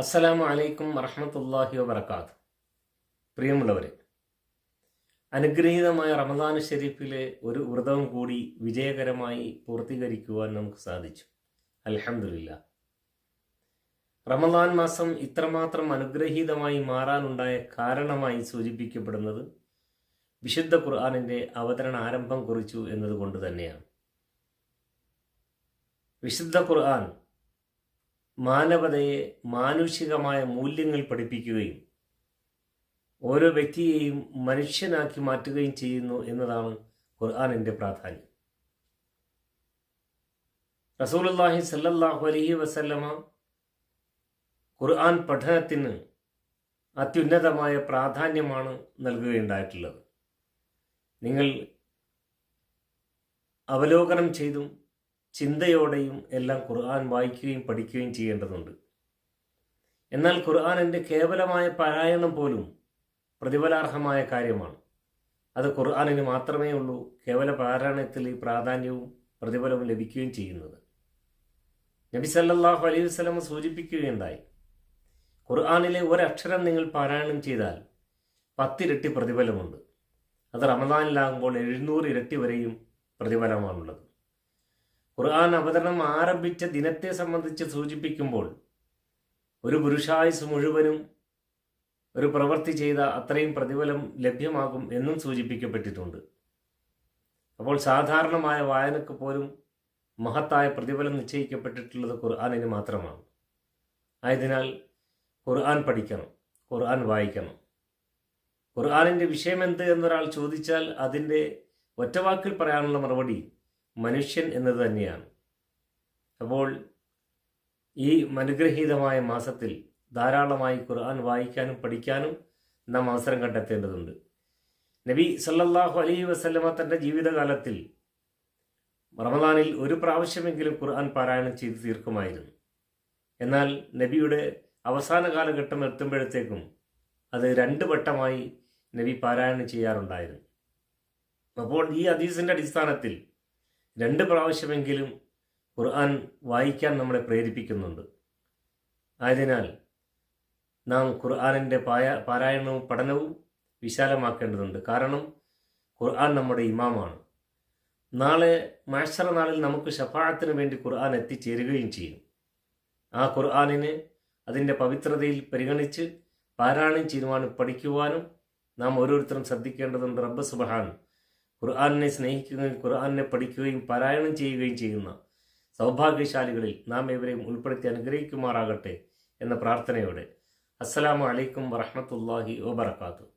അസ്സലാമു അലൈക്കും വറഹ്മത്തുള്ളാഹി വബറകാതുഹു. പ്രിയമുള്ളവരെ, അനുഗ്രഹീതമായ റമദാൻ ഷരീഫിലെ ഒരു വ്രതം കൂടി വിജയകരമായി പൂർത്തീകരിക്കുവാൻ നമുക്ക് സാധിച്ചു. അൽഹംദുലില്ലാ. റമദാൻ മാസം ഇത്രമാത്രം അനുഗ്രഹീതമായി മാറാനുണ്ടായ കാരണമായി സൂചിപ്പിക്കപ്പെടുന്നത് വിശുദ്ധ ഖുർആനിൻ്റെ അവതരണ ആരംഭം കുറിച്ചു എന്നതുകൊണ്ട് തന്നെയാണ്. വിശുദ്ധ ഖുർആൻ മാനവതയെ മാനുഷികമായ മൂല്യങ്ങൾ പഠിപ്പിക്കുകയും ഓരോ വ്യക്തിയെയും മനുഷ്യനാക്കി മാറ്റുകയും ചെയ്യുന്നു എന്നതാണ് ഖുർആനിൻ്റെ പ്രാധാന്യം. റസൂലുള്ളാഹി സ്വല്ലല്ലാഹു അലൈഹി വസല്ലമ ഖുർആൻ പഠനത്തിന് അത്യുന്നതമായ പ്രാധാന്യമാണ് നൽകുകയുണ്ടായിട്ടുള്ളത്. നിങ്ങൾ അവലോകനം ചെയ്തും ചിന്തയോടെയും എല്ലാം ഖുർആൻ വായിക്കുകയും പഠിക്കുകയും ചെയ്യേണ്ടതുണ്ട്. എന്നാൽ ഖുർആനിൻ്റെ കേവലമായ പാരായണം പോലും പ്രതിഫലാർഹമായ കാര്യമാണ്. അത് ഖുർആനിന് മാത്രമേ ഉള്ളൂ കേവല പാരായണത്തിൽ ഈ പ്രാധാന്യവും പ്രതിഫലവും ലഭിക്കുകയും ചെയ്യുന്നത്. നബി സല്ലല്ലാഹു അലൈഹി വസല്ലം സൂചിപ്പിക്കുകയുണ്ടായി, ഖുർആനിലെ ഒരക്ഷരം നിങ്ങൾ പാരായണം ചെയ്താൽ 10 ഇരട്ടി പ്രതിഫലമുണ്ട്. അത് റമദാനിലാകുമ്പോൾ 700 ഇരട്ടി വരെയും പ്രതിഫലമാണുള്ളത്. ഖുർആൻ അവതരണം ആരംഭിച്ച ദിനത്തെ സംബന്ധിച്ച് സൂചിപ്പിക്കുമ്പോൾ ഒരു പുരുഷായുസ് മുഴുവനും ഒരു പ്രവൃത്തി ചെയ്ത അത്രയും പ്രതിഫലം ലഭ്യമാകും എന്നും സൂചിപ്പിക്കപ്പെട്ടിട്ടുണ്ട്. അപ്പോൾ സാധാരണമായ വായനക്ക് പോലും മഹത്തായ പ്രതിഫലം നിശ്ചയിക്കപ്പെട്ടിട്ടുള്ളത് ഖുർആനിന് മാത്രമാണ്. ആയതിനാൽ ഖുർആൻ പഠിക്കണം, ഖുർആൻ വായിക്കണം. ഖുർആനിൻ്റെ വിഷയമെന്ത് എന്നൊരാൾ ചോദിച്ചാൽ അതിൻ്റെ ഒറ്റവാക്കിൽ പറയാനുള്ള മറുപടി മനുഷ്യൻ എന്നത് തന്നെയാണ്. അപ്പോൾ ഈ അനുഗ്രഹീതമായ മാസത്തിൽ ധാരാളമായി ഖുർആൻ വായിക്കാനും പഠിക്കാനും നാം അവസരം കണ്ടെത്തേണ്ടതുണ്ട്. നബി സല്ലല്ലാഹു അലൈഹി വസല്ലമ തൻ്റെ ജീവിതകാലത്തിൽ റമദാനിൽ ഒരു പ്രാവശ്യമെങ്കിലും ഖുർആൻ പാരായണം ചെയ്ത് തീർക്കുമായിരുന്നു. എന്നാൽ നബിയുടെ അവസാന കാലഘട്ടം എത്തുമ്പോഴത്തേക്കും അത് 2 വട്ടമായി നബി പാരായണം ചെയ്യാറുണ്ടായിരുന്നു. അപ്പോൾ ഈ ഹദീസിൻ്റെ അടിസ്ഥാനത്തിൽ 2 പ്രാവശ്യമെങ്കിലും ഖുർആൻ വായിക്കാൻ നമ്മളെ പ്രേരിപ്പിക്കുന്നുണ്ട്. ആയതിനാൽ നാം ഖുർആനിൻ്റെ പാരായണവും പഠനവും വിശാലമാക്കേണ്ടതുണ്ട്. കാരണം ഖുർആൻ നമ്മുടെ ഇമാമാണ്. നാളെ മഹ്ശറ നാളിൽ നമുക്ക് ശഫാഅത്തിന് വേണ്ടി ഖുർആൻ എത്തിച്ചേരുകയും ചെയ്യും. ആ ഖുർആനിനെ അതിൻ്റെ പവിത്രതയിൽ പരിഗണിച്ച് പാരായണം ചെയ്യുവാനും പഠിക്കുവാനും നാം ഓരോരുത്തരും ശ്രദ്ധിക്കേണ്ടതുണ്ട്. റബ്ബ് സുബ്ഹാൻ ഖുർആനിനെ സ്നേഹിക്കുകയും ഖുർആനിനെ പഠിക്കുകയും പാരായണം ചെയ്യുകയും ചെയ്യുന്ന സൗഭാഗ്യശാലികളിൽ നാം ഇവരെയും ഉൾപ്പെടുത്തി അനുഗ്രഹിക്കുമാറാകട്ടെ എന്ന പ്രാർത്ഥനയോടെ അസ്സലാമു അലൈക്കും വറഹ്മത്തുള്ളാഹി വബറകാതുഹു.